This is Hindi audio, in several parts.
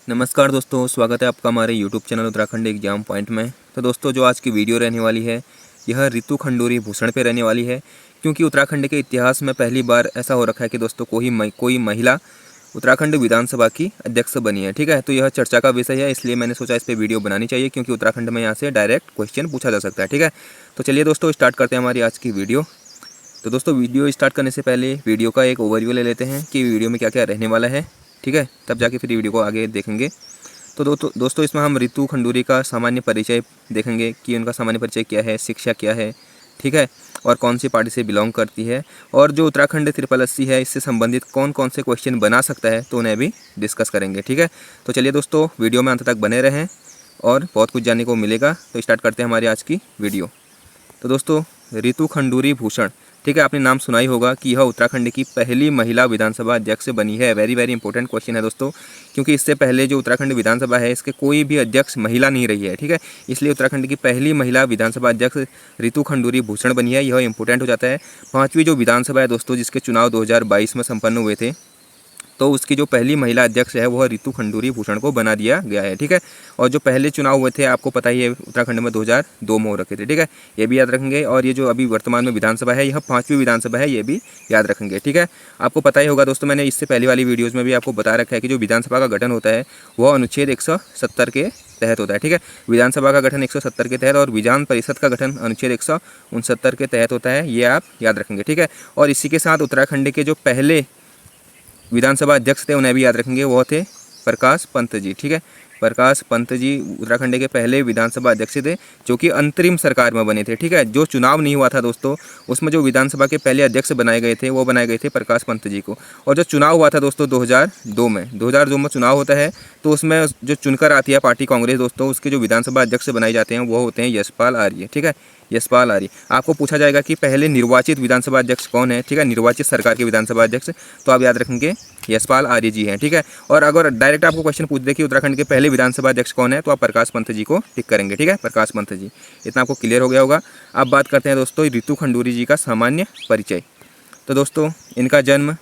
नमस्कार दोस्तों, स्वागत है आपका हमारे YouTube channel Uttarakhand exam point में। तो दोस्तों, जो आज की वीडियो रहने वाली है यह रितु खंडूरी भूषण पे रहने वाली है, क्योंकि उत्तराखंड के इतिहास में पहली बार ऐसा हो रखा है कि दोस्तों कोई महिला उत्तराखंड विधानसभा की अध्यक्ष बनी है। ठीक है, तो यह चर्चा का विषय है, इसलिए मैंने सोचा इस पर वीडियो बनानी चाहिए, क्योंकि उत्तराखंड में यहाँ से डायरेक्ट क्वेश्चन पूछा जा सकता है। ठीक है, तो चलिए दोस्तों स्टार्ट करते हैं हमारी आज की वीडियो। तो दोस्तों, वीडियो स्टार्ट करने से पहले वीडियो का एक ओवरव्यू ले लेते हैं कि वीडियो में क्या क्या रहने वाला है। ठीक है, तब जाके फिर वीडियो को आगे देखेंगे। तो दोस्तों इसमें हम रितु खंडूरी का सामान्य परिचय देखेंगे कि उनका सामान्य परिचय क्या है, शिक्षा क्या है, ठीक है, और कौन सी पार्टी से बिलोंग करती है, और जो उत्तराखंड 8080 है इससे संबंधित कौन कौन से क्वेश्चन बना सकता है, तो उन्हें भी डिस्कस करेंगे। ठीक है, तो चलिए दोस्तों वीडियो में अंत तक बने रहें और बहुत कुछ जानने को मिलेगा। तो स्टार्ट करते हैं हमारी आज की वीडियो। तो दोस्तों, रितु खंडूरी भूषण, ठीक है, आपने नाम सुना ही होगा कि यह उत्तराखंड की पहली महिला विधानसभा अध्यक्ष बनी है। वेरी वेरी इंपॉर्टेंट क्वेश्चन है दोस्तों, क्योंकि इससे पहले जो उत्तराखंड विधानसभा है इसके कोई भी अध्यक्ष महिला नहीं रही है। ठीक है, इसलिए उत्तराखंड की पहली महिला विधानसभा अध्यक्ष रितु खंडूरी भूषण बनी है। यह इंपॉर्टेंट हो जाता है। पाँचवीं जो विधानसभा है दोस्तों, जिसके चुनाव 2022 में संपन्न हुए थे, तो उसकी जो पहली महिला अध्यक्ष है वह रितु खंडूरी भूषण को बना दिया गया है। ठीक है, और जो पहले चुनाव हुए थे आपको पता ही है उत्तराखंड में 2002 में हो रखे थे। ठीक है, ये भी याद रखेंगे। और ये जो अभी वर्तमान में विधानसभा है यह 5वीं विधानसभा है, ये भी याद रखेंगे। ठीक है, आपको पता ही होगा दोस्तों, मैंने इससे पहले वाली वीडियोज़ में भी आपको बता रखा है कि जो विधानसभा का गठन होता है वह अनुच्छेद 170 के तहत होता है। ठीक है, विधानसभा का गठन 170 के तहत और विधान परिषद का गठन अनुच्छेद 169 के तहत होता है, ये आप याद रखेंगे। ठीक है, और इसी के साथ उत्तराखंड के जो पहले विधानसभा अध्यक्ष थे उन्हें भी याद रखेंगे, वो थे प्रकाश पंत जी। ठीक है, प्रकाश पंत जी उत्तराखंड के पहले विधानसभा अध्यक्ष थे, जो कि अंतरिम सरकार में बने थे। ठीक है, जो चुनाव नहीं हुआ था दोस्तों, उसमें जो विधानसभा के पहले अध्यक्ष बनाए गए थे वो बनाए गए थे प्रकाश पंत जी को। और जो चुनाव हुआ था दोस्तों 2002 में चुनाव होता है, तो उसमें जो चुनकर आती है पार्टी कांग्रेस दोस्तों, उसके जो विधानसभा अध्यक्ष बनाए जाते हैं वो होते हैं यशपाल आर्य। ठीक है, यशपाल आर्य। आपको पूछा जाएगा कि पहले निर्वाचित विधानसभा अध्यक्ष कौन है। ठीक है, निर्वाचित सरकार के विधानसभा अध्यक्ष, तो आप याद रखेंगे यशपाल आर्य जी हैं। ठीक है, और अगर डायरेक्ट आपको क्वेश्चन पूछ दे कि उत्तराखंड के पहले विधानसभा अध्यक्ष कौन है, तो आप प्रकाश पंत जी को टिक करेंगे। ठीक है, प्रकाश पंत जी, इतना आपको क्लियर हो गया होगा। अब बात करते हैं दोस्तों रितु खंडूरी जी का सामान्य परिचय। तो दोस्तों, इनका जन्म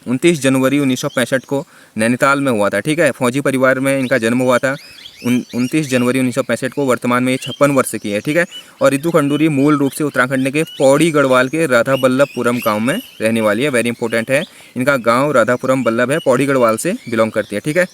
29 जनवरी 1965 को नैनीताल में हुआ था। ठीक है, फौजी परिवार में इनका जन्म हुआ था 29 जनवरी 1965 को। वर्तमान में ये 56 वर्ष की है। ठीक है, और रितु खंडूरी मूल रूप से उत्तराखंड के पौड़ी गढ़वाल के राधाबल्लभपुरम गांव में रहने वाली है। वेरी इंपॉर्टेंट है, इनका गांव राधापुरम बल्लभ है, पौड़ी गढ़वाल से बिलोंग करती है। ठीक है,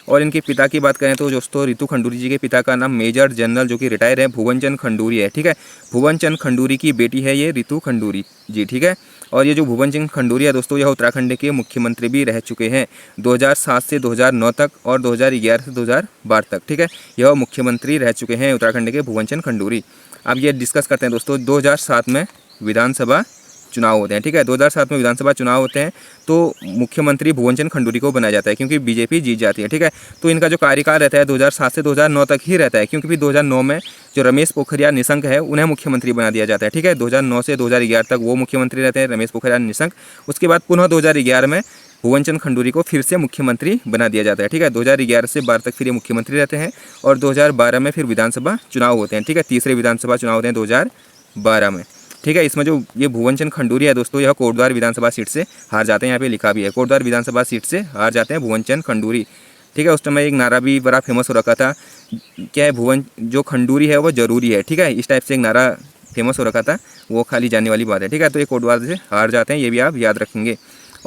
और इनके पिता की बात करें तो दोस्तों रितु खंडूरी जी के पिता का नाम मेजर जनरल, जो कि रिटायर है, भुवन चंद खंडूरी है। ठीक है, भुवन चंद खंडूरी की बेटी है ये रितु खंडूरी जी। ठीक है, और ये जो भुवन चंद खंडूरी है दोस्तों, यह उत्तराखंड के मुख्यमंत्री भी रह चुके हैं 2007 से 2009 तक और 2011 से 2012 तक। ठीक है, यह मुख्यमंत्री रह चुके हैं उत्तराखंड के भुवन चंद खंडूरी। अब ये डिस्कस करते हैं दोस्तों, 2007 में विधानसभा चुनाव होते हैं। ठीक है, 2007 में विधानसभा चुनाव होते हैं, तो मुख्यमंत्री भुवन चंद खंडूरी को बनाया जाता है, क्योंकि बीजेपी जीत जाती है। ठीक है, तो इनका जो कार्यकाल रहता है 2007 से 2009 तक ही रहता है, क्योंकि फिर 2009 में जो रमेश पोखरियाल निशंक है उन्हें मुख्यमंत्री बना दिया जाता है। ठीक है, 2009 से 2011 तक वो मुख्यमंत्री रहते हैं, रमेश पोखरियाल निशंक। उसके बाद पुनः 2011 में भुवन चंद खंडूरी को फिर से मुख्यमंत्री बना दिया जाता है। ठीक है, 2011 से 12 तक फिर ये मुख्यमंत्री रहते हैं, और 2012 में फिर विधानसभा चुनाव होते हैं। ठीक है, तीसरे विधानसभा चुनाव होते हैं 2012 में। ठीक है, इसमें जो ये भुवन चंद खंडूरी है दोस्तों, यह कोटद्वार विधानसभा सीट से हार जाते हैं। यहाँ पे लिखा भी है, कोटद्वार विधानसभा सीट से हार जाते हैं भुवन चंद खंडूरी। ठीक है, उस समय एक नारा भी बड़ा फेमस हो रखा था, क्या है, भुवन जो खंडूरी है वो जरूरी है। ठीक है, इस टाइप से एक नारा फेमस हो रखा था, वो खाली जानने वाली बात है। ठीक है, तो ये कोटद्वार से हार जाते हैं, ये भी आप याद रखेंगे।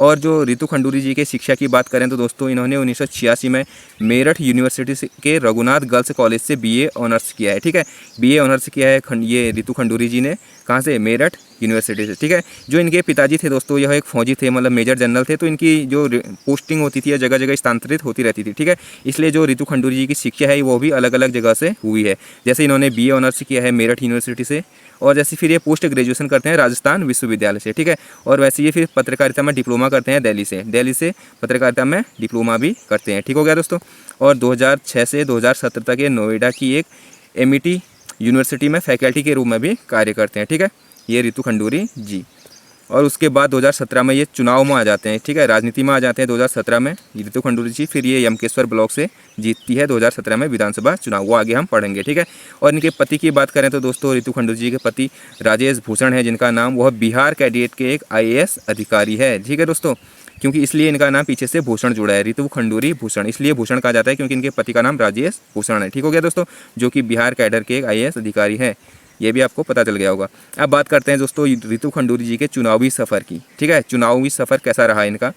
और जो रितु खंडूरी जी के शिक्षा की बात करें तो दोस्तों, इन्होंने 1986 में मेरठ यूनिवर्सिटी के रघुनाथ गर्ल्स कॉलेज से बीए ऑनर्स किया है। ठीक है, बीए ऑनर्स किया है ये रितु खंडूरी जी ने, कहाँ से, मेरठ यूनिवर्सिटी से। ठीक है, जो इनके पिताजी थे दोस्तों, यह एक फौजी थे, मतलब मेजर जनरल थे, तो इनकी जो पोस्टिंग होती थी जगह जगह स्थानांतरित होती रहती थी। ठीक है, इसलिए जो रितु खंडूरी जी की शिक्षा है वो भी अलग अलग जगह से हुई है। जैसे इन्होंने बीए ऑनर्स किया है मेरठ यूनिवर्सिटी से, और जैसे फिर ये पोस्ट ग्रेजुएशन करते हैं राजस्थान विश्वविद्यालय से। ठीक है, और वैसे ये फिर पत्रकारिता में डिप्लोमा करते हैं दिल्ली से पत्रकारिता में डिप्लोमा भी करते हैं। ठीक हो गया दोस्तों, और 2006 से 2017 तक ये नोएडा की एक एमिटी यूनिवर्सिटी में फैकल्टी के रूप में भी कार्य करते हैं। ठीक है, ये रितु खंडूरी जी। और उसके बाद 2017 में ये चुनाव में आ जाते हैं। ठीक है, राजनीति में आ जाते हैं 2017 में रितु खंडूरी जी। फिर ये यमकेश्वर ब्लॉक से जीतती है 2017 में विधानसभा चुनाव, वो आगे हम पढ़ेंगे। ठीक है, और इनके पति की बात करें तो दोस्तों, रितु खंडूरी जी के पति राजेश भूषण है, जिनका नाम, वह बिहार कैडेट के एक IAS अधिकारी है। ठीक है दोस्तों, क्योंकि इसलिए इनका नाम पीछे से भूषण जुड़ा है, रितु खंडूरी भूषण, इसलिए भूषण कहा जाता है क्योंकि इनके पति का नाम राजेश भूषण है। ठीक हो गया दोस्तों, जो कि बिहार कैडर के एक IAS अधिकारी है, ये भी आपको पता चल गया होगा। अब बात करते हैं दोस्तों रितु खंडूरी जी के चुनावी सफ़र की। ठीक है, चुनावी सफ़र कैसा रहा इनका।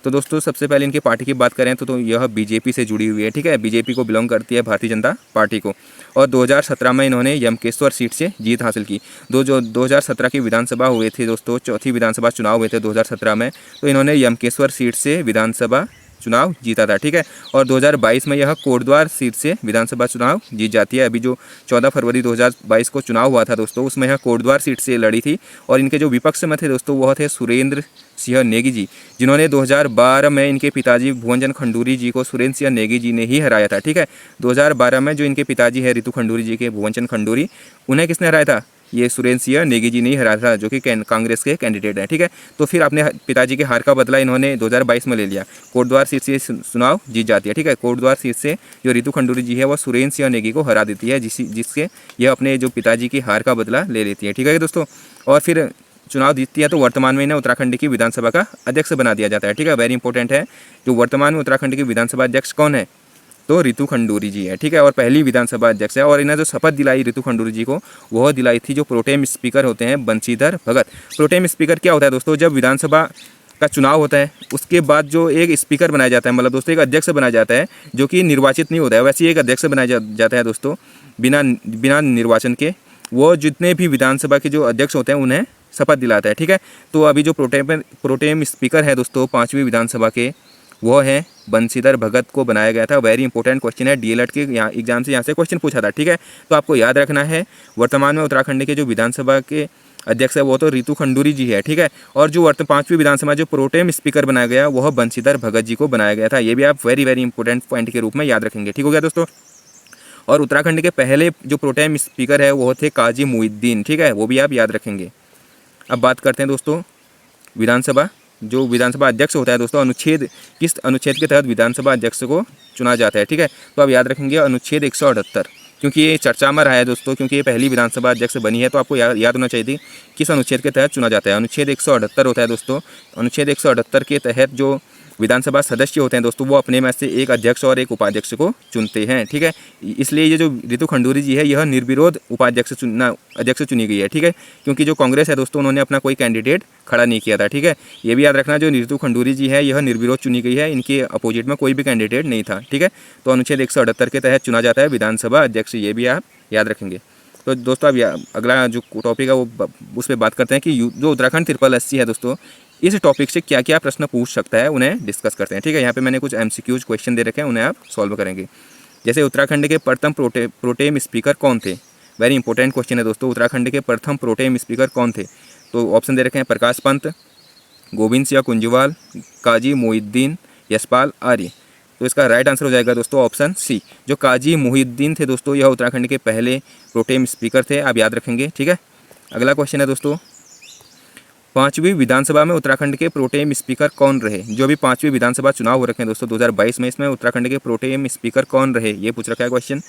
तो दोस्तों सबसे पहले इनकी पार्टी की बात करें तो यह बीजेपी से जुड़ी हुई है। ठीक है, बीजेपी को बिलोंग करती है, भारतीय जनता पार्टी को। और 2017 में इन्होंने यमकेश्वर सीट से जीत हासिल की। 2017 की विधानसभा हुए थे दोस्तों, चौथी विधानसभा चुनाव हुए थे 2017 में, तो इन्होंने यमकेश्वर सीट से विधानसभा चुनाव जीता था। ठीक है, और 2022 में यह कोटद्वार सीट से विधानसभा चुनाव जीत जाती है। अभी जो 14 फरवरी 2022 को चुनाव हुआ था दोस्तों, उसमें यह कोटद्वार सीट से लड़ी थी। और इनके जो विपक्ष में थे दोस्तों, वह थे सुरेंद्र सिंह नेगी जी, जिन्होंने 2012 में इनके पिताजी भुवनचंद्र खंडूरी जी को सुरेंद्र सिंह नेगी जी ने ही हराया था। ठीक है, 2012 में जो इनके पिताजी है रितु खंडूरी जी के, भुवनचंद्र खंडूरी, उन्हें किसने हराया था, ये सुरेंद्र सिंह नेगी जी ने ही हराया था, जो कि कांग्रेस के कैंडिडेट हैं। ठीक है, तो फिर अपने पिताजी के हार का बदला इन्होंने 2022 में ले लिया, कोटद्वार सीट से चुनाव जीत जाती है। ठीक है, कोटद्वार सीट से जो रितु खंडूरी जी है वह सुरेंद्र सिंह नेगी को हरा देती है, जिससे यह अपने जो पिताजी की हार का बदला ले लेती है। ठीक है दोस्तों, और फिर चुनाव जीतती है तो वर्तमान में इन्हें उत्तराखंड की विधानसभा का अध्यक्ष बना दिया जाता है। ठीक है, वेरी इंपॉर्टेंट है, जो वर्तमान में उत्तराखंड की विधानसभा अध्यक्ष कौन है, तो रितु खंडूरी जी है। ठीक है, और पहली विधानसभा अध्यक्ष है। और इन्हें जो शपथ दिलाई रितु खंडूरी जी को, वह दिलाई थी जो प्रोटेम स्पीकर होते हैं बंशीधर भगत। प्रोटेम स्पीकर क्या होता है दोस्तों, जब विधानसभा का चुनाव होता है उसके बाद जो एक स्पीकर बनाया जाता है, मतलब दोस्तों एक अध्यक्ष बनाया जाता है, जो कि निर्वाचित नहीं होता है, वैसे ही एक अध्यक्ष बनाया जाता है दोस्तों, बिना निर्वाचन के। वो जितने भी विधानसभा के जो अध्यक्ष होते हैं उन्हें शपथ दिलाता है। ठीक है, तो अभी जो प्रोटेम स्पीकर है दोस्तों 5वीं विधानसभा के, वो है बंशीधर भगत को बनाया गया था। वेरी इंपॉर्टेंट क्वेश्चन है, DLED के यहाँ एग्जाम से यहाँ से क्वेश्चन पूछा था। ठीक है, तो आपको याद रखना है, वर्तमान में उत्तराखंड के जो विधानसभा के अध्यक्ष है वो तो रितु खंडूरी जी है। ठीक है, और जो 5वीं विधानसभा जो प्रोटेम स्पीकर बनाया गया वह बंशीधर भगत जी को बनाया गया था। ये भी आप वेरी इंपॉर्टेंट पॉइंट के रूप में याद रखेंगे। ठीक हो गया दोस्तों, और उत्तराखंड के पहले जो प्रोटेम स्पीकर है वो थे काजी मुहिद्दीन। ठीक है, वो भी आप याद रखेंगे। अब बात करते हैं दोस्तों जो विधानसभा अध्यक्ष होता है दोस्तों, किस अनुच्छेद के तहत विधानसभा अध्यक्ष को चुना जाता है। ठीक है, तो आप याद रखेंगे अनुच्छेद 178, क्योंकि ये चर्चा में रहा है दोस्तों, क्योंकि ये पहली विधानसभा अध्यक्ष बनी है, तो आपको याद होना चाहिए किस अनुच्छेद के तहत चुना जाता है। अनुच्छेद 178 होता है दोस्तों। अनुच्छेद 178 के तहत जो विधानसभा सदस्य होते हैं दोस्तों, वो अपने में से एक अध्यक्ष और एक उपाध्यक्ष को चुनते हैं। ठीक है, इसलिए ये जो रितु खंडूरी जी है यह निर्विरोध अध्यक्ष चुनी गई है। ठीक है, क्योंकि जो कांग्रेस है दोस्तों उन्होंने अपना कोई कैंडिडेट खड़ा नहीं किया था। ठीक है, ये भी याद रखना, जो रितु खंडूरी जी है यह निर्विरोध चुनी गई है, इनके अपोजिट में कोई भी कैंडिडेट नहीं था। ठीक है, तो अनुच्छेद 178 के तहत चुना जाता है विधानसभा अध्यक्ष, ये भी आप याद रखेंगे। तो दोस्तों अब अगला जो टॉपिक है वो उस पर बात करते हैं कि जो उत्तराखंड 8080 है दोस्तों, इस टॉपिक से क्या क्या प्रश्न पूछ सकता है उन्हें डिस्कस करते हैं। ठीक है, यहाँ पे मैंने कुछ MCQs क्वेश्चन दे रखे हैं, उन्हें आप सॉल्व करेंगे। जैसे उत्तराखंड के प्रथम प्रोटेम स्पीकर कौन थे, वेरी इंपॉर्टेंट क्वेश्चन है दोस्तों। उत्तराखंड के प्रथम प्रोटेम स्पीकर कौन थे, तो ऑप्शन दे रखे हैं प्रकाश पंत, गोविंद सिंह कुंजवाल, काजी मुहिद्दीन, यशपाल आर्य। तो इसका राइट आंसर हो जाएगा दोस्तों ऑप्शन सी, जो काजी मुहिद्दीन थे दोस्तों, यह उत्तराखंड के पहले प्रोटेम स्पीकर थे, आप याद रखेंगे। ठीक है, अगला क्वेश्चन है दोस्तों, 5वीं विधानसभा में उत्तराखंड के प्रोटेम स्पीकर कौन रहे। जो भी 5वीं विधानसभा चुनाव हो रखे हैं दोस्तों 2022 में, इसमें उत्तराखंड के प्रोटेम स्पीकर कौन रहे, ये पूछ रखा है क्वेश्चन।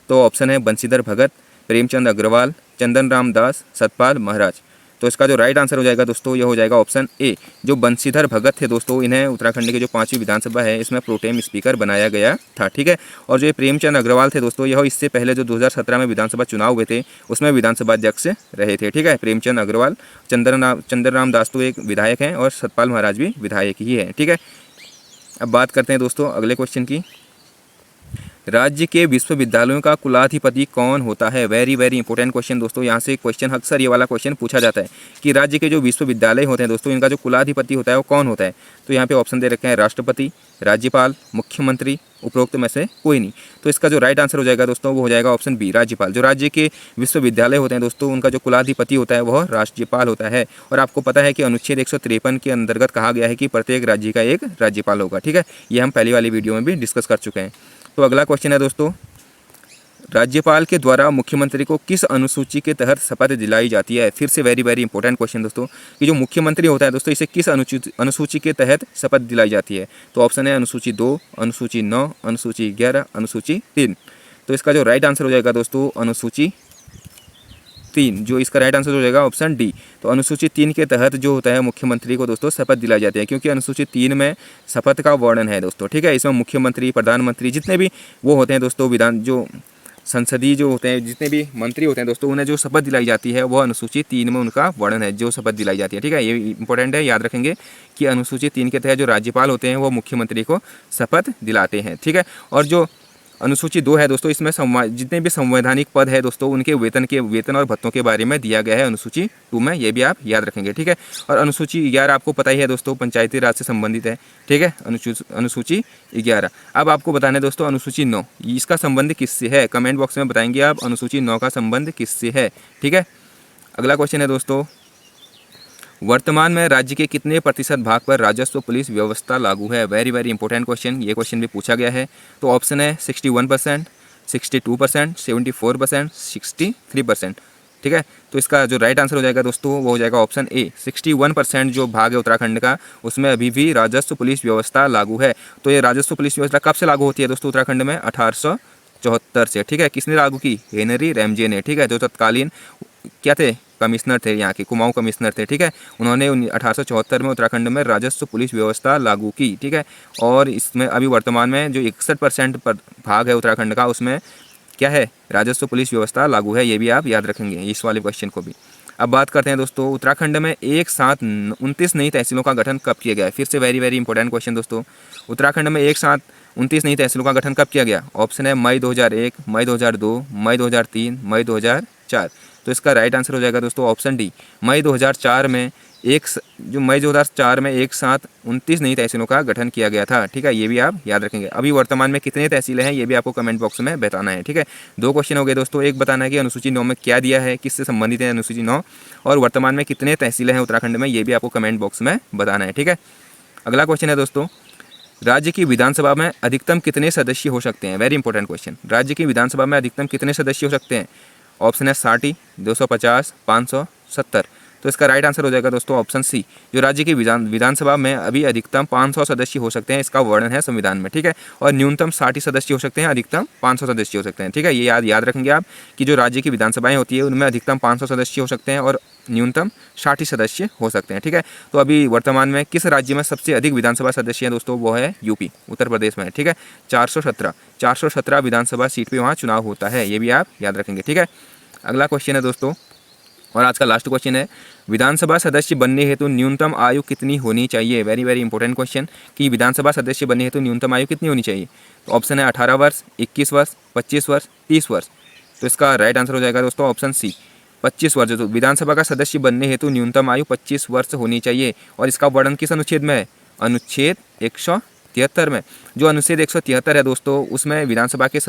तो ऑप्शन है बंशीधर भगत, प्रेमचंद अग्रवाल, चंदन राम दास, सतपाल महाराज। तो इसका जो राइट आंसर हो जाएगा दोस्तों, यह हो जाएगा ऑप्शन ए, जो बंशीधर भगत थे दोस्तों, इन्हें उत्तराखंड के जो 5वीं विधानसभा है इसमें प्रोटेम स्पीकर बनाया गया था। ठीक है, और जो प्रेमचंद अग्रवाल थे दोस्तों, यह इससे पहले जो 2017 में विधानसभा चुनाव हुए थे उसमें विधानसभा अध्यक्ष रहे थे। ठीक है, प्रेमचंद अग्रवाल, चंदन राम दास तो एक विधायक हैं और सतपाल महाराज भी विधायक ही है। ठीक है, अब बात करते हैं दोस्तों अगले क्वेश्चन की, राज्य के विश्वविद्यालयों का कुलाधिपति कौन होता है। वेरी इंपॉर्टेंट क्वेश्चन दोस्तों, यहाँ से क्वेश्चन अक्सर ये वाला क्वेश्चन पूछा जाता है कि राज्य के जो विश्वविद्यालय होते हैं दोस्तों, इनका जो कुलाधिपति होता है वो कौन होता है। तो यहाँ पे ऑप्शन दे रखे हैं राष्ट्रपति, राज्यपाल, मुख्यमंत्री, उपरोक्त में से कोई नहीं। तो इसका जो राइट आंसर हो जाएगा दोस्तों वो हो जाएगा ऑप्शन बी, राज्यपाल। जो राज्य के विश्वविद्यालय होते हैं दोस्तों, उनका जो कुलाधिपति होता है वह राज्यपाल होता है। और आपको पता है कि अनुच्छेद 153 के अंतर्गत कहा गया है कि प्रत्येक राज्य का एक राज्यपाल होगा। ठीक है, ये हम पहली वाली वीडियो में भी डिस्कस कर चुके हैं। तो अगला क्वेश्चन है दोस्तों, राज्यपाल के द्वारा मुख्यमंत्री को किस अनुसूची के तहत शपथ दिलाई जाती है। फिर से वेरी इंपॉर्टेंट क्वेश्चन दोस्तों, कि जो मुख्यमंत्री होता है दोस्तों, इसे किस अनुसूची के तहत शपथ दिलाई जाती है। तो ऑप्शन है अनुसूची 2, अनुसूची 9, अनुसूची 11, अनुसूची 3। तो इसका जो राइट आंसर हो जाएगा दोस्तों अनुसूची 3, जो इसका राइट आंसर हो जाएगा ऑप्शन डी। तो अनुसूची 3 के तहत जो होता है मुख्यमंत्री को दोस्तों शपथ दिलाई जाती है, क्योंकि अनुसूची 3 में शपथ का वर्णन है दोस्तों, ठीक है। इसमें मुख्यमंत्री, प्रधानमंत्री, जितने भी वो होते हैं दोस्तों, विधान जो संसदीय जो होते हैं, जितने भी मंत्री होते हैं दोस्तों, उन्हें जो शपथ दिलाई जाती है वो अनुसूची 3 में उनका वर्णन है, जो शपथ दिलाई जाती है, ठीक है। ये इंपॉर्टेंट है, याद रखेंगे कि अनुसूची 3 के तहत जो राज्यपाल होते हैं वो मुख्यमंत्री को शपथ दिलाते हैं, ठीक है। और जो अनुसूची 2 है दोस्तों, इसमें जितने भी संवैधानिक पद है दोस्तों, उनके वेतन और भत्तों के बारे में दिया गया है अनुसूची 2 में, ये भी आप याद रखेंगे, ठीक है। और अनुसूची 11 आपको पता ही है दोस्तों, पंचायती राज से संबंधित है, ठीक है, अनुसूची 11। अब आपको बताना है दोस्तों अनुसूची 9, इसका संबंध किससे है, कमेंट बॉक्स में बताएंगे आप अनुसूची 9 का संबंध किससे है, ठीक है। अगला क्वेश्चन है दोस्तों, वर्तमान में राज्य के कितने प्रतिशत भाग पर राजस्व पुलिस व्यवस्था लागू है। वेरी वेरी इंपॉर्टेंट क्वेश्चन, ये क्वेश्चन भी पूछा गया है। तो ऑप्शन है 61%, 62%, 74%, 63%, ठीक है। तो इसका जो राइट आंसर हो जाएगा दोस्तों वो हो जाएगा ऑप्शन ए, 61% जो भाग है उत्तराखंड का, उसमें अभी भी राजस्व पुलिस व्यवस्था लागू है। तो ये राजस्व पुलिस व्यवस्था कब से लागू होती है दोस्तों उत्तराखंड में, 1874 से, ठीक है। किसने लागू की, हेनरी रैमजे ने, ठीक है, जो तत्कालीन क्या थे, कमिश्नर थे, यहाँ के कुमाऊं कमिश्नर थे, ठीक है। उन्होंने 1874 में उत्तराखंड में राजस्व पुलिस व्यवस्था लागू की, ठीक है। और इसमें अभी वर्तमान में जो 61% भाग है उत्तराखंड का, उसमें क्या है, राजस्व पुलिस व्यवस्था लागू है, ये भी आप याद रखेंगे इस वाले क्वेश्चन को भी। अब बात करते हैं दोस्तों, उत्तराखंड में एक साथ 29 नई तहसीलों का गठन कब किया गया है। फिर से वेरी वेरी इंपॉर्टेंट क्वेश्चन दोस्तों, उत्तराखंड में एक साथ 29 नई तहसीलों का गठन कब किया गया। ऑप्शन है मई 2001, मई 2002, मई 2003, मई 2004। तो इसका राइट आंसर हो जाएगा दोस्तों ऑप्शन डी, मई 2004 में मई 2004 में एक साथ 29 नई तहसीलों का गठन किया गया था, ठीक है। ये भी आप याद रखेंगे। अभी वर्तमान में कितने तहसीलें हैं ये भी आपको कमेंट बॉक्स में बताना है, ठीक है। 2 क्वेश्चन हो गए दोस्तों, एक बताना है कि अनुसूची 9 में क्या दिया है, किससे संबंधित है अनुसूची 9, और वर्तमान में कितने तहसीलें हैं उत्तराखंड में, ये भी आपको कमेंट बॉक्स में बताना है, ठीक है। अगला क्वेश्चन है दोस्तों, राज्य की विधानसभा में अधिकतम कितने सदस्य हो सकते हैं। वेरी इंपॉर्टेंट क्वेश्चन, राज्य की विधानसभा में अधिकतम कितने सदस्य हो सकते हैं। ऑप्शन है 60, 250, 500, 70। तो इसका राइट आंसर हो जाएगा दोस्तों ऑप्शन सी, जो राज्य की विधानसभा में अभी अधिकतम 500 सदस्य हो सकते हैं, इसका वर्णन है संविधान में, ठीक है। और न्यूनतम 60 सदस्य हो सकते हैं, अधिकतम 500 सदस्य हो सकते हैं, ठीक है। ये याद रखेंगे आप कि जो राज्य की विधानसभाएं होती है उनमें अधिकतम 500 सदस्य हो सकते हैं और न्यूनतम 60 सदस्य हो सकते हैं, ठीक है। तो अभी वर्तमान में किस राज्य में सबसे अधिक विधानसभा सदस्य हैं दोस्तों, वो है यूपी, उत्तर प्रदेश में, ठीक है। 417 विधानसभा सीट पे वहाँ चुनाव होता है, ये भी आप याद रखेंगे, ठीक है। अगला क्वेश्चन है दोस्तों, और आज का लास्ट क्वेश्चन है, विधानसभा सदस्य बनने हेतु न्यूनतम आयु कितनी होनी चाहिए। वेरी वेरी इंपॉर्टेंट क्वेश्चन कि विधानसभा सदस्य बनने हेतु न्यूनतम आयु कितनी होनी चाहिए। तो ऑप्शन है 18 वर्ष, 21 वर्ष, 25 वर्ष, 30 वर्ष। तो इसका राइट आंसर हो जाएगा दोस्तों ऑप्शन सी, 25 वर्ष। तो विधानसभा का सदस्य बनने हेतु न्यूनतम आयु 25 वर्ष होनी चाहिए। और इसका वर्णन किस अनुच्छेद में है, अनुच्छेद 173 में। जो अनुच्छेद 173 है दोस्तों, उसमें विधानसभा के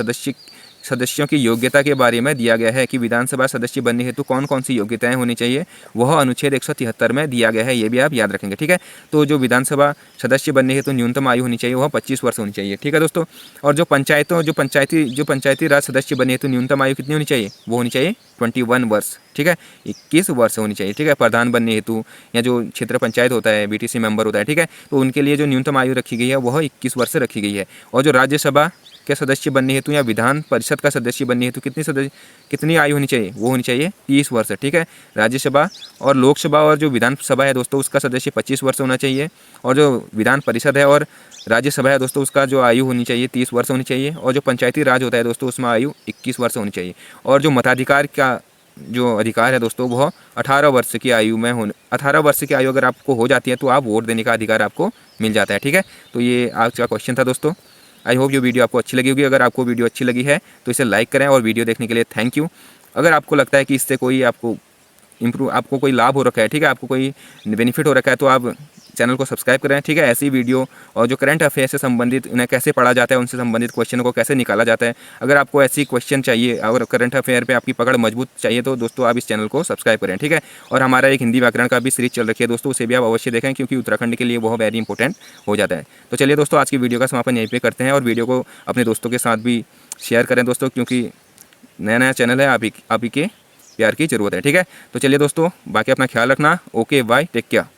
सदस्यों की योग्यता के बारे में दिया गया है कि विधानसभा सदस्य बनने हेतु कौन कौन सी योग्यताएं होनी चाहिए, वह अनुच्छेद 173 में दिया गया है, ये भी आप याद रखेंगे, ठीक है। तो जो विधानसभा सदस्य बनने हेतु न्यूनतम आयु होनी चाहिए वह 25 वर्ष होनी चाहिए, ठीक है दोस्तों। और जो पंचायती राज सदस्य बनने हेतु न्यूनतम आयु कितनी होनी चाहिए, वो होनी चाहिए 21 वर्ष, ठीक है, 21 वर्ष होनी चाहिए, ठीक है। प्रधान बनने हेतु या जो क्षेत्र पंचायत होता है, BTC मेंबर होता है, ठीक है, तो उनके लिए जो न्यूनतम आयु रखी गई है वह 21 वर्ष रखी गई है। और जो राज्यसभा के सदस्य बनने हेतु या विधान परिषद का सदस्य बनने हेतु कितनी आयु होनी चाहिए, वो होनी चाहिए 30 वर्ष, ठीक है। राज्यसभा और लोकसभा और जो विधानसभा है दोस्तों, उसका सदस्य 25 वर्ष होना चाहिए। और जो विधान परिषद है और राज्यसभा है दोस्तों, उसका जो आयु होनी चाहिए 30 वर्ष होनी चाहिए। और जो पंचायती राज होता है दोस्तों, उसमें आयु 21 वर्ष होनी चाहिए। और जो मताधिकार का जो अधिकार है दोस्तों, वह 18 वर्ष की आयु में 18 वर्ष की आयु अगर आपको हो जाती है तो आप वोट देने का अधिकार आपको मिल जाता है, ठीक है। तो ये आज का क्वेश्चन था दोस्तों। आई होप ये वीडियो आपको अच्छी लगी होगी। अगर आपको वीडियो अच्छी लगी है तो इसे लाइक करें, और वीडियो देखने के लिए थैंक यू। अगर आपको लगता है कि इससे कोई आपको कोई लाभ हो रखा है, ठीक है, आपको कोई बेनिफिट हो रखा है, तो आप चैनल को सब्सक्राइब करें, ठीक है। ऐसी वीडियो और जो करंट अफेयर से संबंधित, उन्हें कैसे पढ़ा जाता है, उनसे संबंधित क्वेश्चनों को कैसे निकाला जाता है, अगर आपको ऐसी क्वेश्चन चाहिए और करंट अफेयर पे आपकी पकड़ मजबूत चाहिए तो दोस्तों आप इस चैनल को सब्सक्राइब करें, ठीक है। और हमारा एक हिंदी व्याकरण का भी सीरीज चल रखी है दोस्तों, उसे भी आप अवश्य देखें, क्योंकि उत्तराखंड के लिए बहुत वेरी इंपॉर्टेंट हो जाता है। तो चलिए दोस्तों, आज की वीडियो का समापन यहीं पर करते हैं, और वीडियो को अपने दोस्तों के साथ भी शेयर करें दोस्तों, क्योंकि नया चैनल है, आप ही के प्यार की ज़रूरत है, ठीक है। तो चलिए दोस्तों, बाकी अपना ख्याल रखना। Okay bye, take care.